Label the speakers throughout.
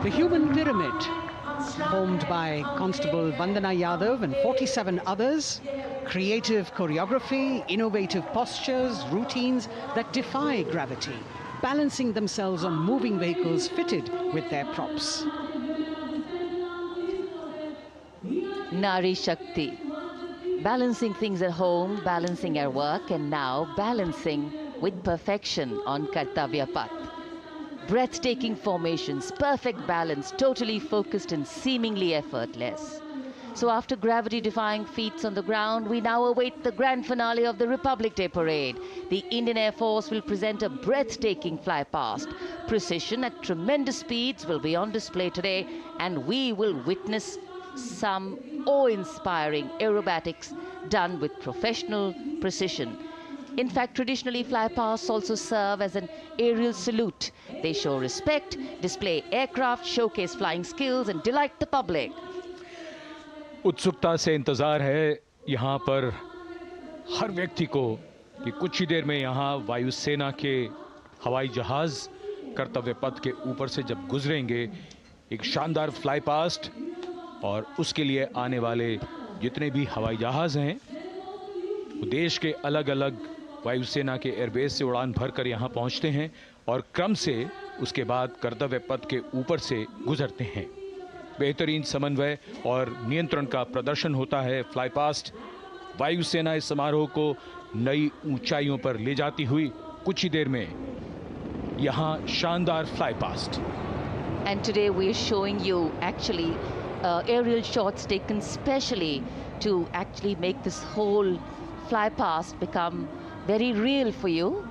Speaker 1: The human pyramid, formed by Constable Vandana Yadav and 47 others, creative choreography, innovative postures, routines that defy gravity, balancing themselves on moving vehicles fitted with their props.
Speaker 2: Nari Shakti, balancing things at home, balancing at work, and now balancing with perfection on Kartavya path. Breathtaking formations, perfect balance, totally focused and seemingly effortless. So after gravity-defying feats on the ground, we now await the grand finale of the Republic Day Parade. The Indian Air Force will present a breathtaking fly-past. Precision at tremendous speeds will be on display today, and we will witness some awe-inspiring aerobatics done with professional precision. In fact, traditionally, flypasts also serve as an aerial salute. They show respect, display aircraft, showcase flying skills, and delight the public.
Speaker 3: उत्सुकता से इंतजार है यहाँ पर हर व्यक्ति को कि कुछ ही देर में यहाँ वायुसेना के हवाई जहाज कर्तव्य पथ के ऊपर से जब गुजरेंगे, एक शानदार फ्लाई पास्ट, और उसके लिए आने वाले जितने भी हवाई जहाज हैं वो देश के अलग अलग वायुसेना के एयरबेस से उड़ान भरकर यहाँ पहुँचते हैं और क्रम से उसके बाद कर्तव्य पथ के ऊपर से गुजरते हैं। बेहतरीन समन्वय और नियंत्रण का प्रदर्शन होता है। फ्लाई पास्ट वायुसेना इस समारोह को नई ऊंचाइयों पर ले जाती हुई कुछ ही देर में यहाँ शानदार fly past.
Speaker 2: And today we are showing you actually aerial shots taken specially to actually make this whole fly past become very real for you.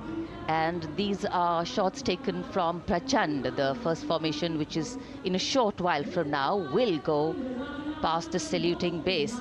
Speaker 2: And these are shots taken from Prachand, the first formation, which is in a short while from now will go past the saluting base.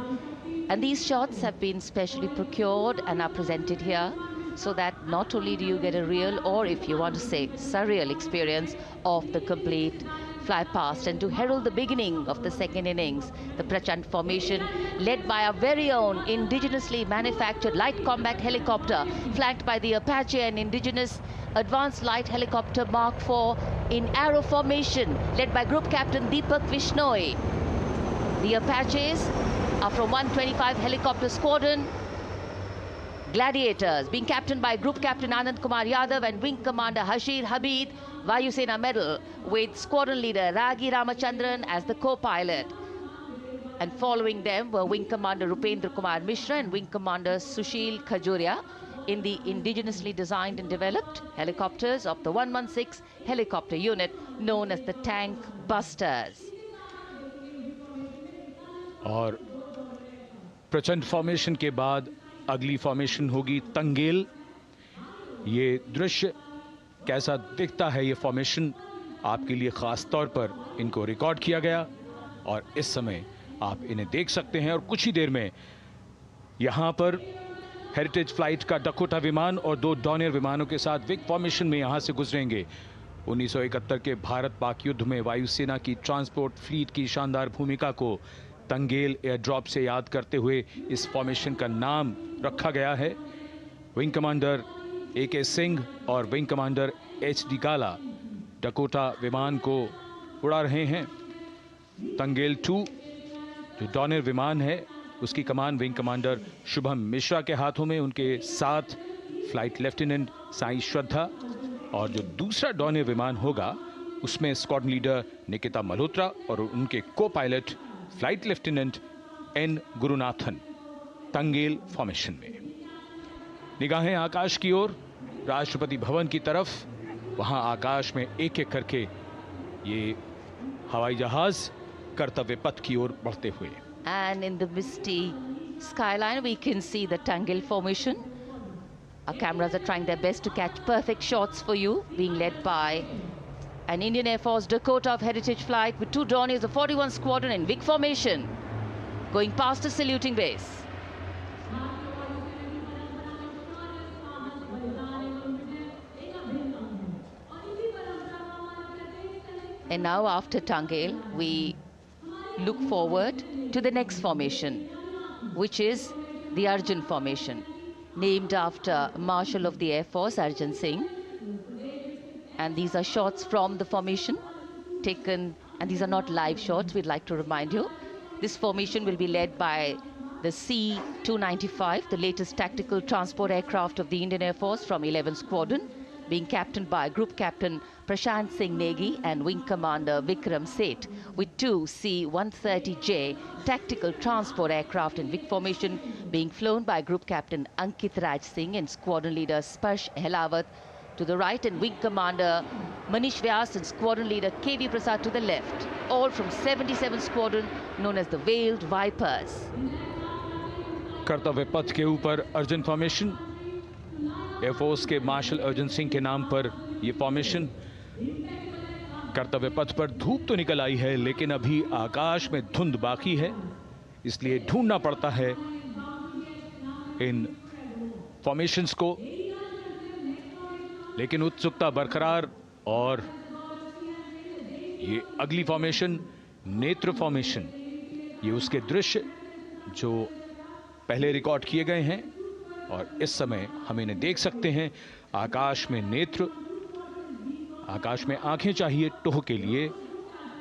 Speaker 2: And these shots have been specially procured and are presented here so that not only do you get a real, or if you want to say surreal experience of the complete fly past, and to herald the beginning of the second innings, the Prachand formation led by our very own indigenously manufactured light combat helicopter, flanked by the Apache and indigenous advanced light helicopter Mark IV in arrow formation, led by Group Captain Deepak Vishnoi. The Apaches are from 125 Helicopter Squadron. Gladiators, being captained by Group Captain Anand Kumar Yadav and Wing Commander Hashir Habib, Vayusena Medal, with Squadron Leader Ragi Ramachandran as the co-pilot. And following them were Wing Commander Rupendra Kumar Mishra and Wing Commander Sushil Khajuria in the indigenously designed and developed helicopters of the 116 helicopter unit known as the Tank Busters.
Speaker 3: और प्रचंड formation के बाद अगली formation होगी तंगेल। ये दृश्य कैसा दिखता है, ये फॉर्मेशन आपके लिए खास तौर पर इनको रिकॉर्ड किया गया और इस समय आप इन्हें देख सकते हैं। और कुछ ही देर में यहाँ पर हेरिटेज फ्लाइट का डकोटा विमान और 2 डॉनियर विमानों के साथ विग फॉर्मेशन में यहाँ से गुजरेंगे। 1971 के भारत पाक युद्ध में वायुसेना की ट्रांसपोर्ट फ्लीट की शानदार भूमिका को तंगेल एयर ड्रॉप से याद करते हुए इस फॉर्मेशन का नाम रखा गया है। विंग कमांडर AK सिंह और विंग कमांडर HD काला डकोटा विमान को उड़ा रहे हैं। तंगेल 2 जो डॉनियर विमान है उसकी कमान विंग कमांडर शुभम मिश्रा के हाथों में, उनके साथ फ्लाइट लेफ्टिनेंट साई श्रद्धा, और जो दूसरा डॉनियर विमान होगा उसमें स्क्वाड्रन लीडर निकिता मल्होत्रा और उनके को pilot flight lieutenant N Gurunathan. Tangail formation में निगाहें आकाश की ओर, राष्ट्रपति भवन की तरफ। वहां आकाश में एक एक करके ये हवाई जहाज कर्तव्य पथ की ओर बढ़ते हुए।
Speaker 2: And in the misty skyline we can see the Tangel formation. Our cameras are trying their best to catch perfect shots for you, being led by an Indian Air Force Dakota of Heritage Flight with 2 Dorniers of 41 Squadron in big formation, going past the saluting base. And now after Tangel, we look forward to the next formation, which is the Arjun formation, named after Marshal of the Air Force Arjun Singh. And these are shots from the formation taken And these are not live shots, we'd like to remind you. This formation will be led by the C-295, the latest tactical transport aircraft of the Indian Air Force from 11th Squadron, being captained by Group Captain Prashant Singh Negi and Wing Commander Vikram Seth, with two C-130J tactical transport aircraft in Vic formation being flown by Group Captain Ankit Raj Singh and Squadron Leader Sparsh Helawat to the right, and Wing Commander Manish Vyas and Squadron Leader KV Prasad to the left, all from 77th Squadron, known as the Veiled Vipers.
Speaker 3: कर्तव्य पथ के ऊपर अर्जन formation, air force के martial Arjan Singh के नाम पर यह formation. कर्तव्य पथ पर धूप तो निकल आई है, लेकिन अभी आकाश में धुंध बाकी है, इसलिए ढूंढना पड़ता है इन फॉर्मेशंस को, लेकिन उत्सुकता बरकरार। और ये अगली फॉर्मेशन नेत्र फॉर्मेशन, ये उसके दृश्य जो पहले रिकॉर्ड किए गए हैं और इस समय हम इन्हें देख सकते हैं। आकाश में नेत्र, आकाश में आंखें चाहिए टोह के लिए।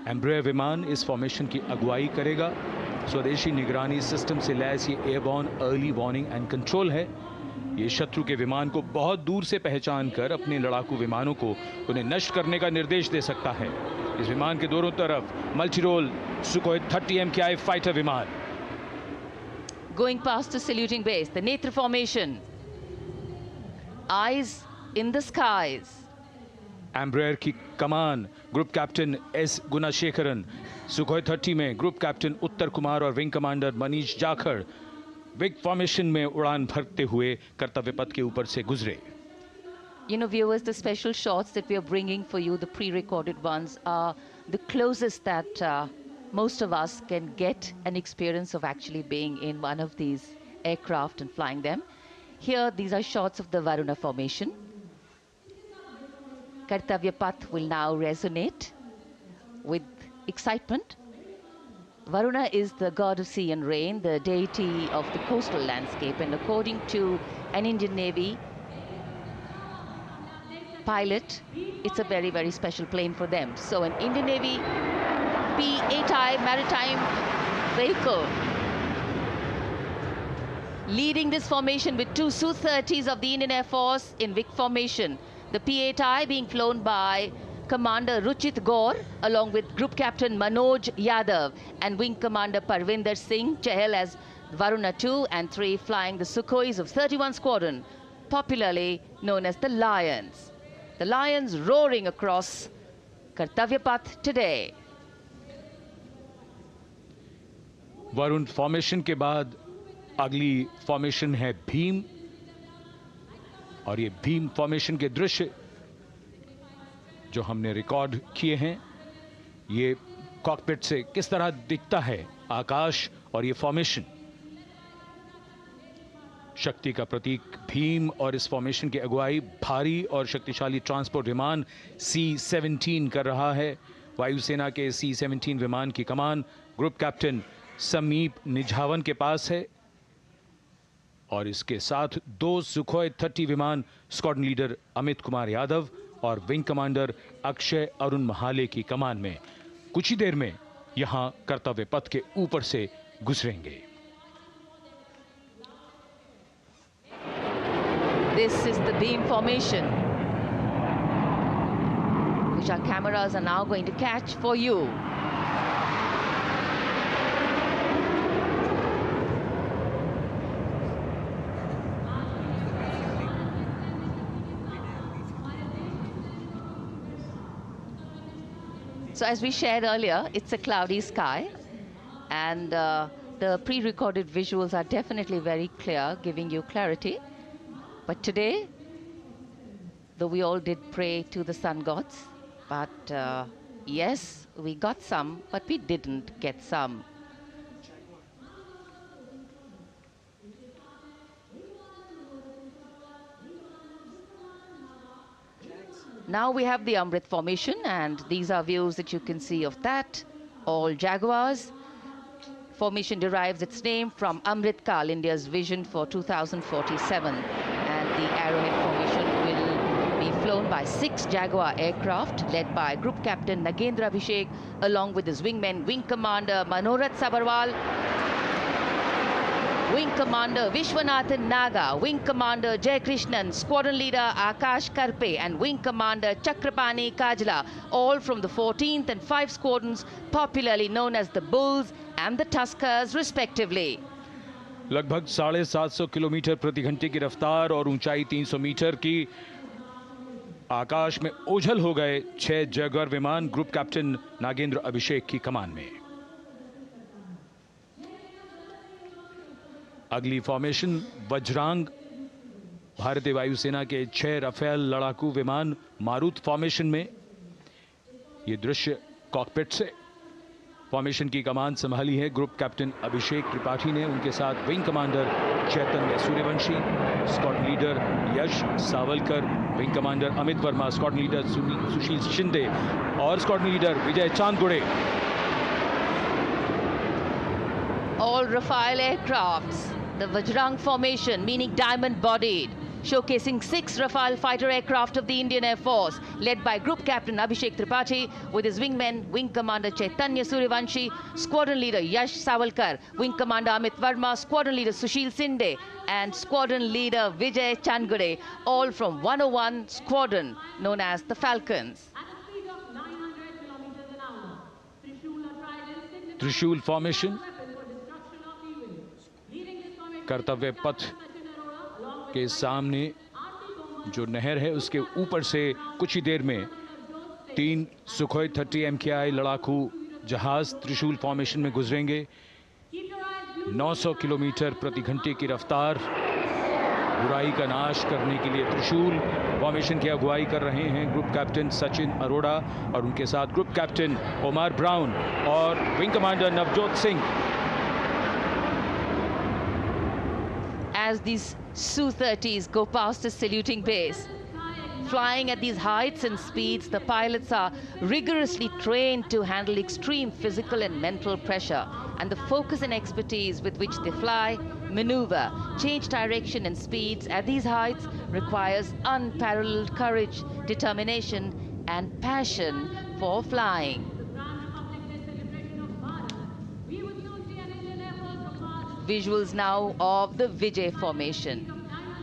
Speaker 3: एम्ब्रेयर विमान इस फॉर्मेशन की अगुवाई करेगा। स्वदेशी निगरानी सिस्टम से लैस ये airborne early warning and control है। ये शत्रु के विमान को बहुत दूर से पहचान कर अपने लड़ाकू विमानों को उन्हें नष्ट करने का निर्देश दे सकता है। इस विमान के दोनों तरफ मल्टीरोल सुखोई 30 MKI फाइटर विमान।
Speaker 2: Going past the saluting base, the Netra formation. Eyes in the skies.
Speaker 3: Embraer की कमान group captain S Gunashekaran, Sukhoi 30 में ग्रुप कैप्टन उत्तर कुमार और wing commander Manish Jakhar vic formation में उड़ान भरते हुए कर्तव्य पथ के ऊपर से गुजरे।
Speaker 2: You know, viewers, the special shots that we are bringing for you, the pre-recorded ones, are the closest that most of us can get an experience of actually being in one of these aircraft and flying them. Here, these are shots of the Varuna formation. Kartavya Path will now resonate with excitement. Varuna is the god of sea and rain, the deity of the coastal landscape, and according to an Indian Navy pilot, it's a very, very special plane for them. So an Indian Navy P-8I maritime vehicle leading this formation with two Su-30s of the Indian Air Force in Vic formation. The P-8I being flown by Commander Ruchit Gaur along with Group Captain Manoj Yadav and Wing Commander Parvinder Singh Chahal as Varuna 2 and 3 flying the Sukhois of 31 Squadron, popularly known as the Lions. The Lions roaring across Kartavya Path today.
Speaker 3: Varun formation के बाद अगली formation है भीम, और ये Bhim formation के दृश्य जो हमने रिकॉर्ड किए हैं, ये कॉकपिट से किस तरह दिखता है आकाश और ये फॉर्मेशन। शक्ति का प्रतीक भीम और इस फॉर्मेशन की अगुवाई भारी और शक्तिशाली ट्रांसपोर्ट विमान C-17 कर रहा है। वायुसेना के C-17 विमान की कमान ग्रुप कैप्टन समीप निझावन के पास है, और इसके साथ दो सुखोई 30 विमान स्क्वाड्रन लीडर अमित कुमार यादव और विंग कमांडर अक्षय अरुण महाले की कमान में कुछ ही देर में यहां कर्तव्य पथ के ऊपर से गुजरेंगे।
Speaker 2: This is the beam formation, which our cameras are now going to catch for you. So as we shared earlier, it's a cloudy sky, and the pre-recorded visuals are definitely very clear, giving you clarity. But today, though we all did pray to the sun gods, but yes, we got some, but we didn't get some. Now we have the Amrit formation, and these are views that you can see of that. All Jaguars. Formation derives its name from Amrit Kal, India's vision for 2047. And the Arrowhead formation will be flown flown by 6 Jaguar aircraft led by Group Captain Nagendra Abhishek along with his wingmen Wing Commander Manorat Sabarwal, Wing Commander Vishwanathan Naga, Wing Commander Jay Krishnan, Squadron Leader Akash Karpe and Wing Commander Chakrapani Kajla, all from the 14th and 5 squadrons popularly known as the Bulls and the Tuskers respectively.
Speaker 3: लगभग 750 kilometre प्रति घंटे की रफ्तार और ऊंचाई 300 metre की, आकाश में ओझल हो गए 6 जैगुआर विमान ग्रुप कैप्टन नागेंद्र अभिषेक की कमान में। अगली फॉर्मेशन वज्रांग, भारतीय वायुसेना के 6 राफेल लड़ाकू विमान मारुत फॉर्मेशन में। ये दृश्य कॉकपिट से। फॉर्मेशन की कमान संभाली है ग्रुप कैप्टन अभिषेक त्रिपाठी ने, उनके साथ wing commander Chaitanya Suryavanshi, squadron leader Yash Savalkar, wing commander Amit Verma, squadron leader Sushil Shinde और squadron leader Vijay Chandgude.
Speaker 2: All Rafale aircrafts, the Vajrang formation, meaning diamond-bodied, showcasing 6 Rafale fighter aircraft of the Indian Air Force, led by Group Captain Abhishek Tripathi with his wingmen, Wing Commander Chaitanya Suryavanshi, Squadron Leader Yash Savalkar, Wing Commander Amit Verma, Squadron Leader Sushil Sinde, and Squadron Leader Vijay Chandgade, all from 101 Squadron, known as the Falcons.
Speaker 3: त्रिशूल formation, कर्तव्य पथ के सामने जो नहर है उसके ऊपर से कुछ ही देर में 3 सुखोई 30 MKI लड़ाकू जहाज त्रिशूल फॉर्मेशन में गुजरेंगे। 900 किलोमीटर प्रति घंटे की रफ्तार, बुराई का नाश करने के लिए त्रिशूल फॉर्मेशन की अगुवाई कर रहे हैं ग्रुप कैप्टन सचिन अरोड़ा और उनके साथ ग्रुप कैप्टन ओमार ब्राउन और wing commander Navjot Singh.
Speaker 2: As these Su-30s go past the saluting base, flying at these heights and speeds, the pilots are rigorously trained to handle extreme physical and mental pressure, and the focus and expertise with which they fly, maneuver, change direction and speeds at these heights requires unparalleled courage, determination and passion for flying. Visuals now of the Vijay formation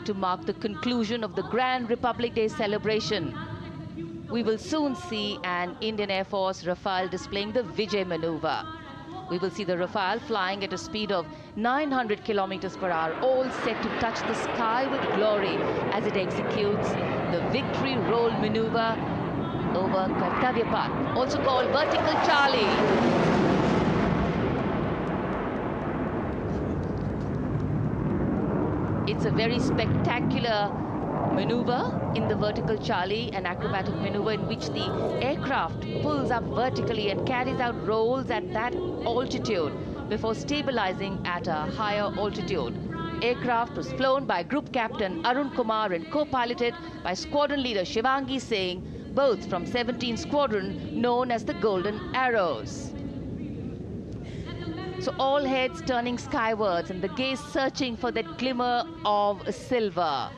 Speaker 2: to mark the conclusion of the Grand Republic Day celebration. We will soon see an Indian Air Force Rafale displaying the Vijay maneuver. We will see the Rafale flying at a speed of 900 kilometers per hour, all set to touch the sky with glory as it executes the victory roll maneuver over Kartavya Path, also called Vertical Charlie. It's a very spectacular maneuver in the Vertical Charlie, an acrobatic maneuver in which the aircraft pulls up vertically and carries out rolls at that altitude before stabilizing at a higher altitude. Aircraft was flown by Group Captain Arun Kumar and co-piloted by Squadron Leader Shivangi Singh, both from 17th Squadron known as the Golden Arrows. So all heads turning skywards and the gaze searching for that glimmer of silver.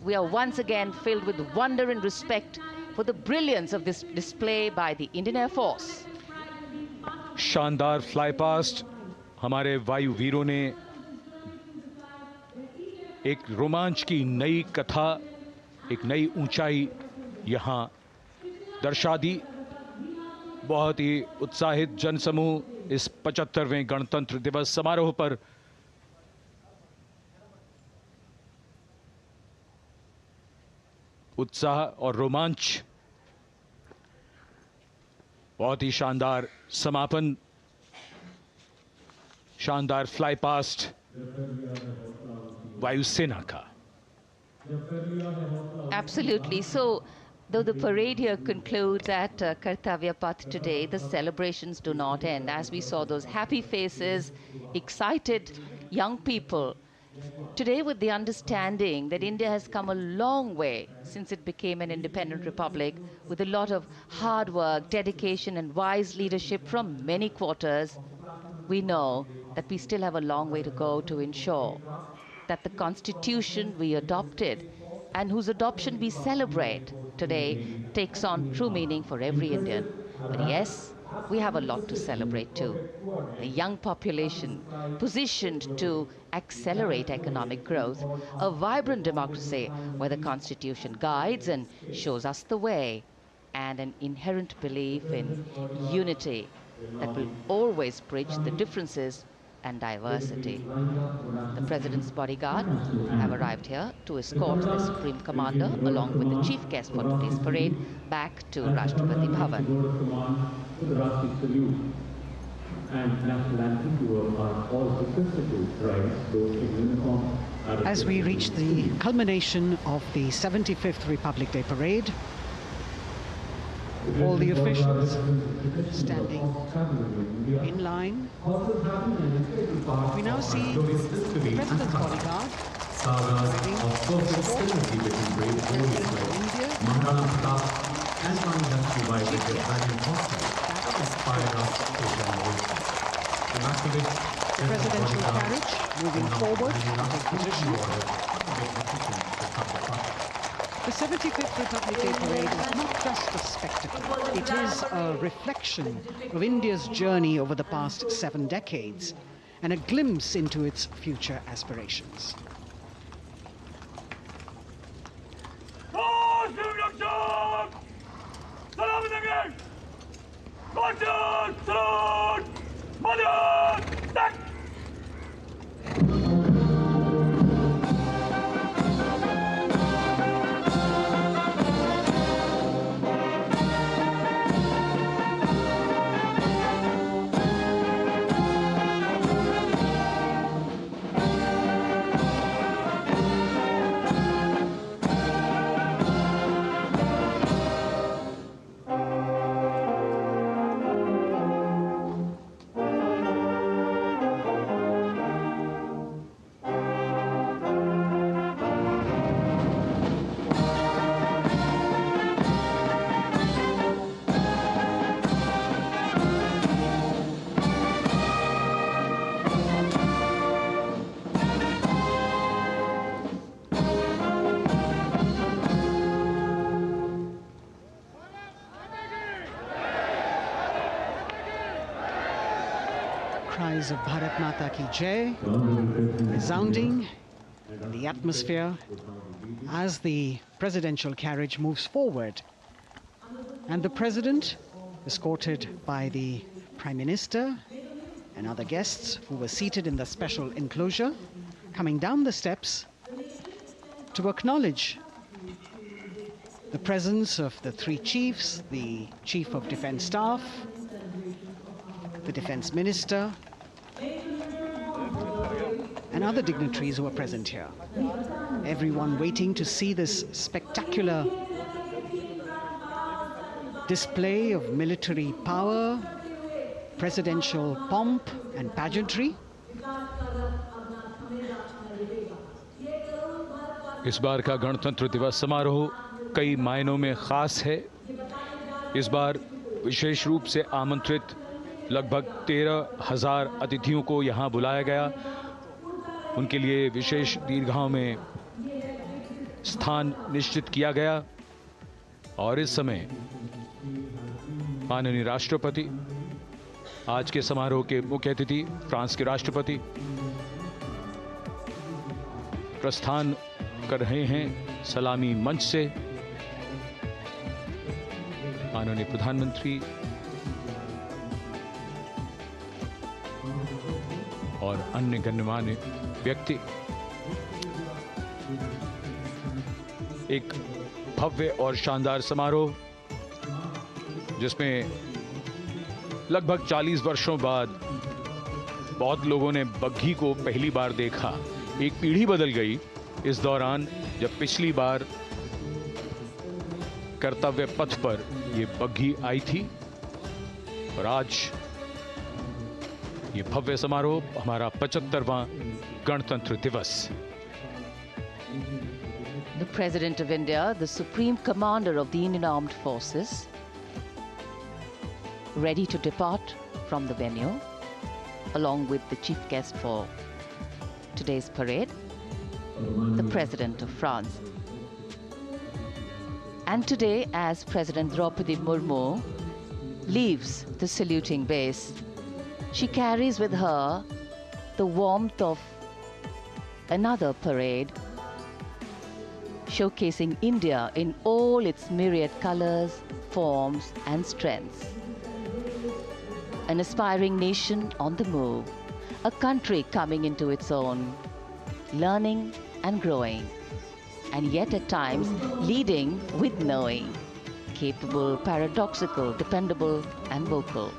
Speaker 2: We are once again filled with wonder and respect for the brilliance of this display by the Indian Air Force.
Speaker 3: शानदार fly past, हमारे वायु वीरों ने एक रोमांच की नई कथा, एक नई ऊंचाई यहां दर्शा दी। बहुत ही उत्साहित जनसमूह इस 75वें गणतंत्र दिवस समारोह पर उत्साह और रोमांच, बहुत ही शानदार समापन, शानदार फ्लाई पास्ट वायुसेना का।
Speaker 2: Absolutely. So, though the parade here concludes at Kartavya Path today, the celebrations do not end. As we saw those happy faces, excited young people, today with the understanding that India has come a long way since it became an independent republic, with a lot of hard work, dedication and wise leadership from many quarters, we know that we still have a long way to go to ensure that the constitution we adopted and whose adoption we celebrate today takes on true meaning for every Indian. But yes, we have a lot to celebrate too. A young population positioned to accelerate economic growth, a vibrant democracy where the Constitution guides and shows us the way, and an inherent belief in unity that will always bridge the differences and diversity. The President's bodyguard have arrived here to escort the Supreme Commander along with the chief guest for today's parade back to Rashtrapati Bhavan.
Speaker 1: As we reach the culmination of the 75th Republic Day parade, all the officials standing in line. We now see the President's bodyguard arriving to escort the President of India the presidential carriage moving forward to take position. The 75th Republic Day parade is not just a spectacle. It is a reflection of India's journey over the past 7 decades and a glimpse into its future aspirations. Cries of Bharat Mata Ki Jai resounding in the atmosphere as the presidential carriage moves forward. And the President, escorted by the Prime Minister and other guests who were seated in the special enclosure, coming down the steps to acknowledge the presence of the 3 chiefs, the Chief of Defence Staff, the Defence Minister, and other dignitaries who are present here. Everyone waiting to see this spectacular display of military power, presidential pomp and pageantry.
Speaker 3: इस बार का गणतंत्र दिवस समारोह कई मायनों में खास है। इस बार विशेष रूप से आमंत्रित लगभग 13,000 अतिथियों को यहां बुलाया गया। उनके लिए विशेष दीर्घाओं में स्थान निश्चित किया गया और इस समय माननीय राष्ट्रपति, आज के समारोह के मुख्य अतिथि फ्रांस के राष्ट्रपति प्रस्थान कर रहे हैं सलामी मंच से। माननीय प्रधानमंत्री और अन्य गण्यमान्य व्यक्ति एक भव्य और शानदार समारोह जिसमें लगभग 40 वर्षों बाद बहुत लोगों ने बग्घी को पहली बार देखा। एक पीढ़ी बदल गई इस दौरान, जब पिछली बार कर्तव्य पथ पर ये बग्घी आई थी और आज ये भव्य समारोह हमारा 75वां गणतंत्र दिवस।
Speaker 2: The President of India, the Supreme Commander of the Indian Armed Forces, ready to depart from the venue, along with the chief guest for today's parade, the President of France, And today, as President Draupadi Murmu leaves the saluting base, she carries with her the warmth of another parade, showcasing India in all its myriad colors, forms and strengths. An aspiring nation on the move, a country coming into its own, learning and growing, and yet at times leading with knowing, capable, paradoxical, dependable and vocal.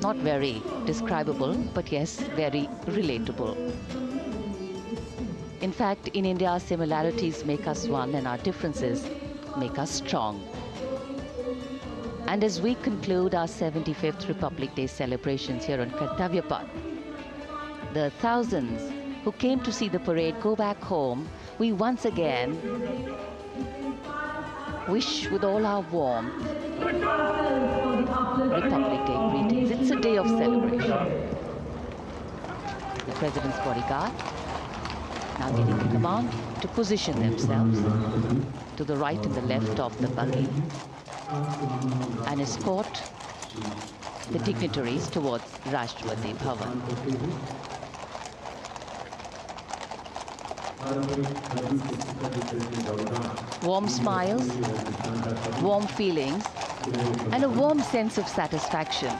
Speaker 2: Not very describable, but yes, very relatable. In fact, in India, similarities make us one and our differences make us strong. And as we conclude our 75th Republic Day celebrations here on Kartavya Path, the thousands who came to see the parade go back home, we once again wish with all our warmth Republic Day greetings. It's a day of celebration. The President's bodyguard now getting the command to position themselves to the right and the left of the buggy and escort the dignitaries towards Rashtrapati Bhavan. Warm smiles, warm feelings, and a warm sense of satisfaction.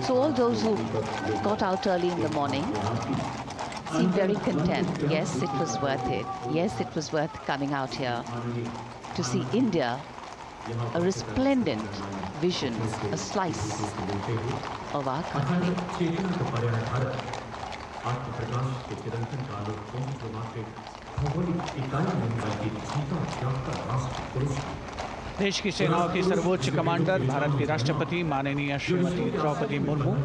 Speaker 2: So all those who got out early in the morning seem very content. Yes, it was worth it. Yes, it was worth coming out here to see India, a resplendent vision, a slice of our country.
Speaker 1: देश की सेनाओं की सर्वोच्च commander Bharat की राष्ट्रपति माननीय श्रीमती द्रौपदी मुर्मू,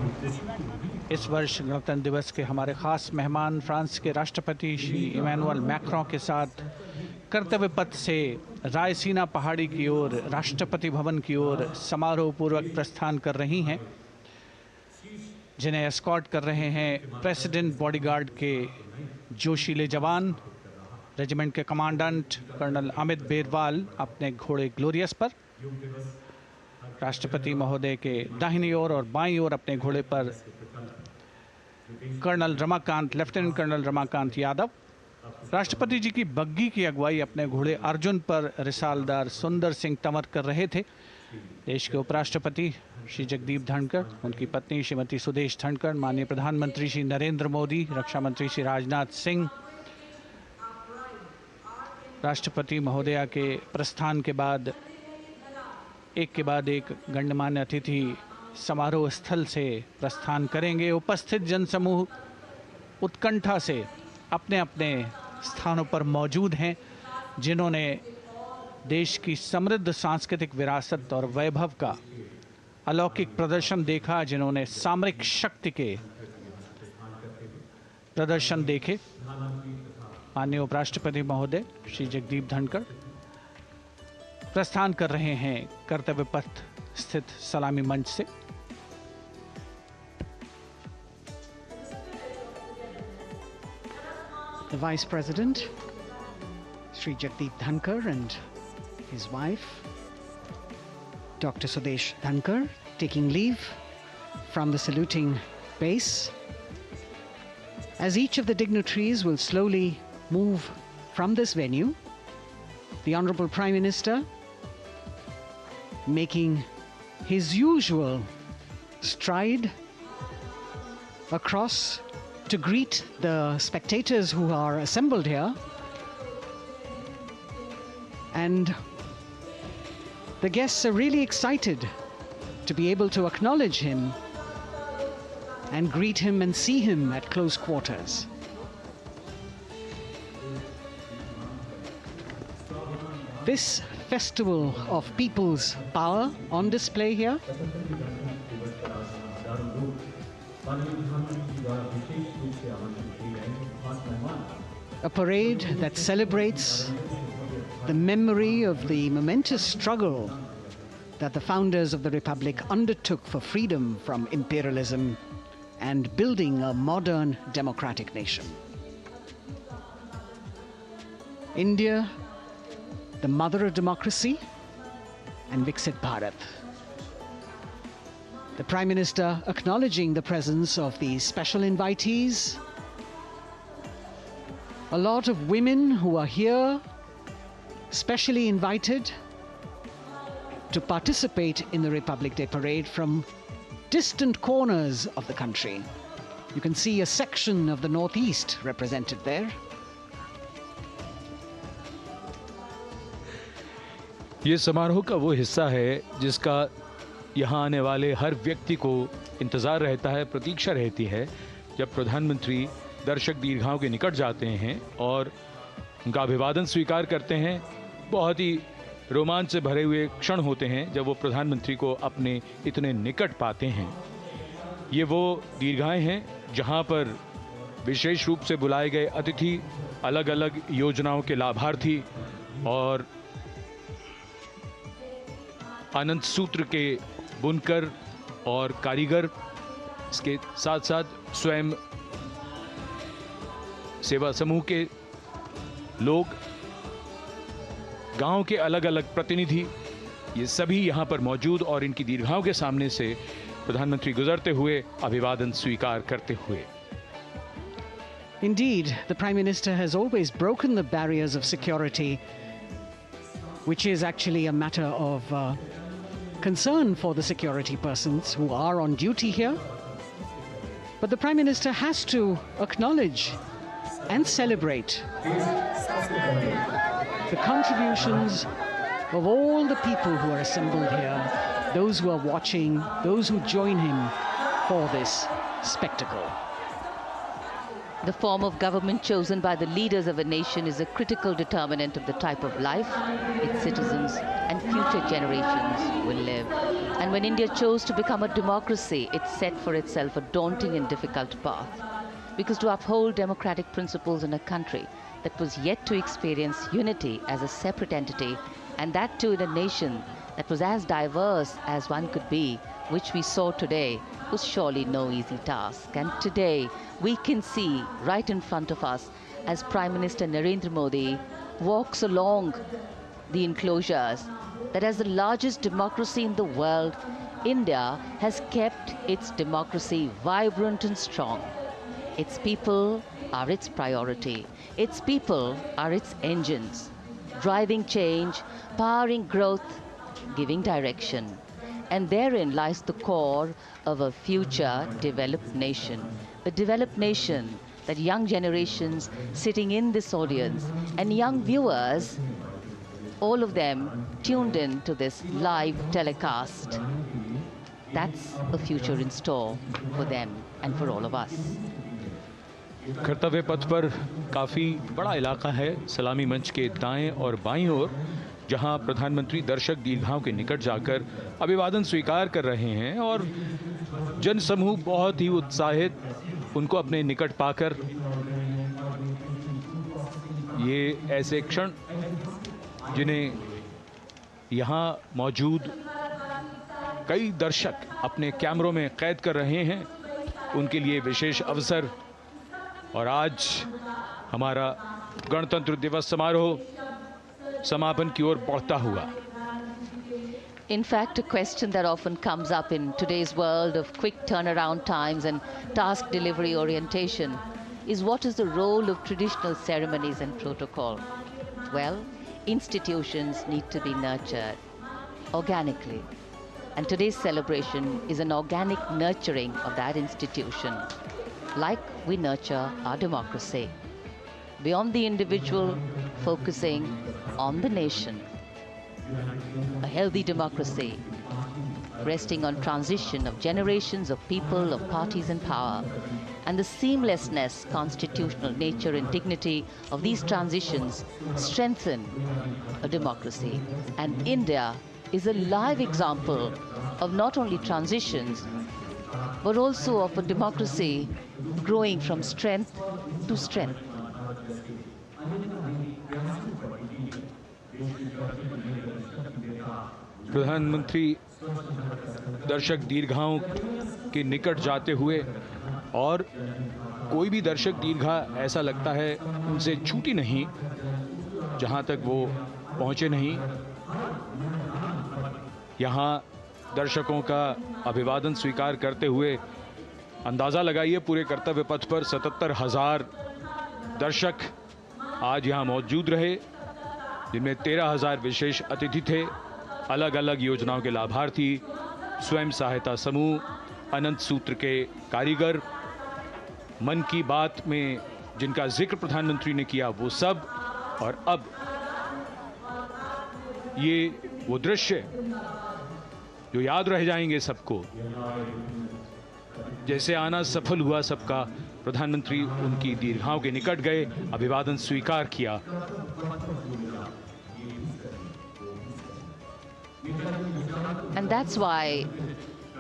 Speaker 1: इस वर्ष गणतंत्र दिवस के हमारे खास मेहमान फ्रांस के राष्ट्रपति श्री इमैनुअल मैक्रों के साथ कर्तव्य पथ से रायसीना पहाड़ी की ओर राष्ट्रपति भवन की ओर समारोह पूर्वक प्रस्थान कर रही हैं, जिन्हें एस्कॉर्ट कर रहे हैं प्रेसिडेंट बॉडीगार्ड के जोशीले जवान, रेजिमेंट के कमांडेंट कर्नल अमित बेरवाल अपने घोड़े ग्लोरियस पर, राष्ट्रपति महोदय के दाहिनी ओर और बाईं ओर अपने घोड़े पर colonel Ramakant, lieutenant colonel Ramakant Yadav, राष्ट्रपति जी की बग्गी की अगुवाई अपने घोड़े अर्जुन पर रिसालदार सुंदर सिंह तंवर कर रहे थे। देश के उपराष्ट्रपति श्री जगदीप धनखड़, उनकी पत्नी श्रीमती सुदेश धनखड़, माननीय प्रधानमंत्री श्री नरेंद्र मोदी, रक्षा मंत्री श्री राजनाथ सिंह, राष्ट्रपति महोदया के प्रस्थान के बाद एक के बाद एक गण्यमान्य अतिथि समारोह स्थल से प्रस्थान करेंगे। उपस्थित जनसमूह उत्कंठा से अपने अपने स्थानों पर मौजूद हैं, जिन्होंने देश की समृद्ध सांस्कृतिक विरासत और वैभव का अलौकिक प्रदर्शन देखा, जिन्होंने सामरिक शक्ति के प्रदर्शन देखे। माननीय उपराष्ट्रपति महोदय श्री जगदीप धनखड़ प्रस्थान कर रहे हैं कर्तव्य पथ स्थित सलामी मंच से। The Vice President, Sri Jagdeep Dhankar, and his wife, Dr. Sudesh Dhankar, taking leave from the saluting base. As each of the dignitaries will slowly move from this venue, the Honorable Prime Minister making his usual stride across to greet the spectators who are assembled here. And the guests are really excited to be able to acknowledge him and greet him and see him at close quarters. This festival of people's power on display here, a parade that celebrates the memory of the momentous struggle that the founders of the Republic undertook for freedom from imperialism and building a modern democratic nation. India, the mother of democracy, and Viksit Bharat. The Prime Minister acknowledging the presence of these special invitees. A lot of women who are here, specially invited to participate in the Republic Day Parade from distant corners of the country. You can see a section of the Northeast represented there.
Speaker 3: ये समारोह का वो हिस्सा है जिसका यहाँ आने वाले हर व्यक्ति को इंतज़ार रहता है, प्रतीक्षा रहती है जब प्रधानमंत्री दर्शक दीर्घाओं के निकट जाते हैं और उनका अभिवादन स्वीकार करते हैं। बहुत ही रोमांच से भरे हुए क्षण होते हैं जब वो प्रधानमंत्री को अपने इतने निकट पाते हैं। ये वो दीर्घाएं हैं जहां पर विशेष रूप से बुलाए गए अतिथि, अलग अलग योजनाओं के लाभार्थी और आनंद सूत्र के बुनकर और कारीगर, इसके साथ साथ स्वयं सेवा समूह के लोग, गांव के अलग अलग प्रतिनिधि, ये सभी यहां पर मौजूद और इनकी दीर्घाओं के सामने से प्रधानमंत्री गुजरते हुए अभिवादन स्वीकार करते हुए।
Speaker 1: Indeed, the Prime Minister has always broken the barriers of security, which is actually a matter of concern for the security persons who are on duty here. But the Prime Minister has to acknowledge and celebrate the contributions of all the people who are assembled here, those who are watching, those who join him for this spectacle.
Speaker 2: The form of government chosen by the leaders of a nation is a critical determinant of the type of life its citizens and future generations will live. And when India chose to become a democracy, it set for itself a daunting and difficult path. Because to uphold democratic principles in a country that was yet to experience unity as a separate entity, and that too in a nation that was as diverse as one could be, which we saw today, was surely no easy task. And today we can see right in front of us as Prime Minister Narendra Modi walks along the enclosures that as the largest democracy in the world, India has kept its democracy vibrant and strong. Its people are its priority. Its people are its engines, driving change, powering growth, giving direction. And therein lies the core of a future developed nation. A developed nation that young generations sitting in this audience and young viewers, all of them tuned in to this live telecast. That's a future in store for them and for all of us.
Speaker 3: कर्तव्य पथ पर काफ़ी बड़ा इलाका है, सलामी मंच के दाएं और बाईं ओर, जहां प्रधानमंत्री दर्शक दीर्घाओं के निकट जाकर अभिवादन स्वीकार कर रहे हैं और जनसमूह बहुत ही उत्साहित उनको अपने निकट पाकर ये ऐसे क्षण जिन्हें यहाँ मौजूद कई दर्शक अपने कैमरों में कैद कर रहे हैं, उनके लिए विशेष अवसर। और आज हमारा गणतंत्र दिवस समारोह समापन की ओर बढ़ता हुआ।
Speaker 2: In fact, a question that often comes up in today's world of quick turnaround times and task delivery orientation is what is the role of traditional ceremonies and protocol? Well, institutions need to be nurtured organically. And today's celebration is an organic nurturing of that institution, like we nurture our democracy. Beyond the individual, focusing on the nation. A healthy democracy, resting on transition of generations of people, of parties in power, and the seamlessness, constitutional nature and dignity of these transitions strengthen a democracy. And India is a live example of not only transitions, but also of a democracy growing from strength to strength.
Speaker 3: प्रधानमंत्री दर्शक दीर्घाओं के निकट जाते हुए, और कोई भी दर्शक दीर्घा ऐसा लगता है उनसे छूटी नहीं जहां तक वो पहुंचे नहीं। यहां दर्शकों का अभिवादन स्वीकार करते हुए अंदाजा लगाइए, पूरे कर्तव्य पथ पर 77,000 दर्शक आज यहां मौजूद रहे, जिनमें 13,000 विशेष अतिथि थे, अलग अलग योजनाओं के लाभार्थी, स्वयं सहायता समूह, अनंत सूत्र के कारीगर, मन की बात में जिनका जिक्र प्रधानमंत्री ने किया वो सब। और अब ये वो दृश्य जो याद रह जाएंगे सबको, जैसे आना सफल हुआ सबका, प्रधानमंत्री उनकी दीर्घाओं के निकट गए, अभिवादन स्वीकार किया।
Speaker 2: And that's why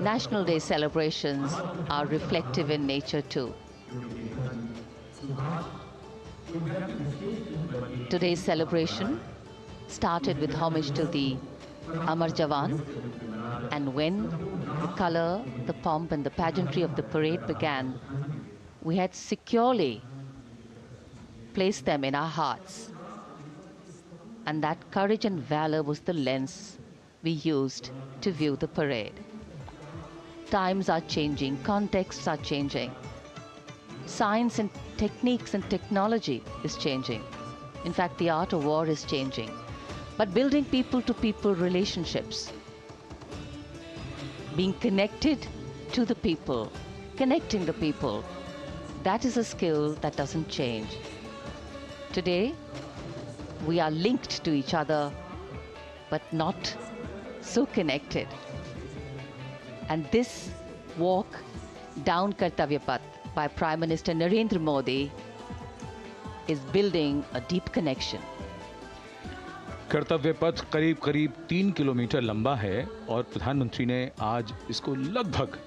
Speaker 2: National Day celebrations are reflective in nature too. Today's celebration started with homage to the Amar Jawan, and when the color, the pomp and the pageantry of the parade began, we had securely placed them in our hearts. And that courage and valor was the lens we used to view the parade. Times are changing, contexts are changing. Science and techniques and technology is changing. In fact, the art of war is changing. But building people-to-people relationships, being connected to the people, connecting the people, that is a skill that doesn't change. Today, we are linked to each other, but not so connected. And this walk down Kartavya Path by Prime Minister Narendra Modi is building a deep connection.
Speaker 3: कर्तव्य पथ करीब करीब 3 kilometre लंबा है और प्रधानमंत्री ने आज इसको लगभग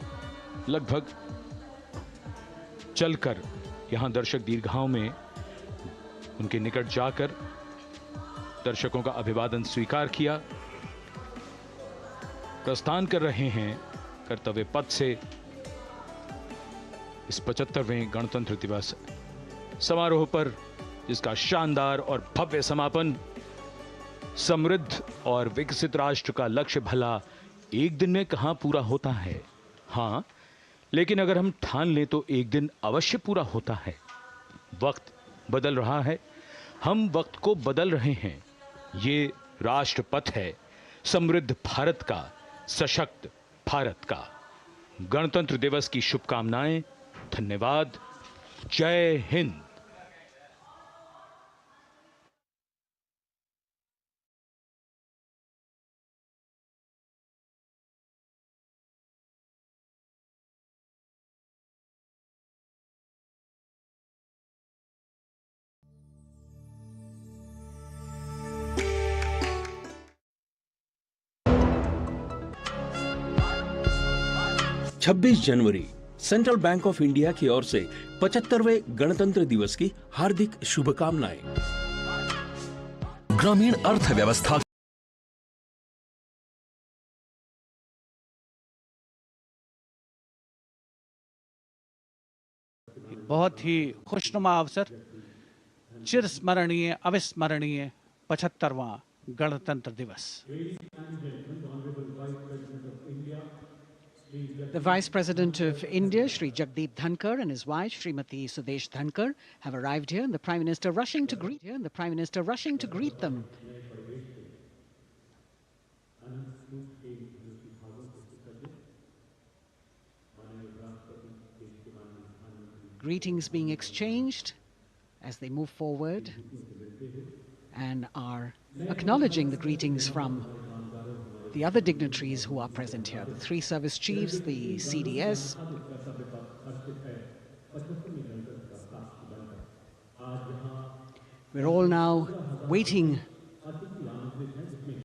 Speaker 3: चलकर यहां दर्शक दीर्घाओं में उनके निकट जाकर दर्शकों का अभिवादन स्वीकार किया। प्रस्थान कर रहे हैं कर्तव्य पथ से इस 75वें गणतंत्र दिवस समारोह पर, जिसका शानदार और भव्य समापन समृद्ध और विकसित राष्ट्र का लक्ष्य भला एक दिन में कहां पूरा होता है। हां, लेकिन अगर हम ठान लें तो एक दिन अवश्य पूरा होता है। वक्त बदल रहा है, हम वक्त को बदल रहे हैं। ये राष्ट्र पथ है समृद्ध भारत का, सशक्त भारत का। गणतंत्र दिवस की शुभकामनाएं। धन्यवाद। जय हिंद।
Speaker 4: छब्बीस जनवरी सेंट्रल बैंक ऑफ इंडिया की ओर से 75वें गणतंत्र दिवस की हार्दिक शुभकामनाएं।
Speaker 5: ग्रामीण अर्थव्यवस्था
Speaker 6: बहुत ही खुशनुमा अवसर, चिरस्मरणीय अविस्मरणीय 75वां गणतंत्र दिवस।
Speaker 1: The Vice President of India, Shri Jagdeep Dhankar, and his wife, Srimati Sudesh Dhankar, have arrived here, and the Prime Minister rushing to greet them. Greetings being exchanged as they move forward and are acknowledging the greetings from the other dignitaries who are present here, the 3 service chiefs, the CDS. We're all now waiting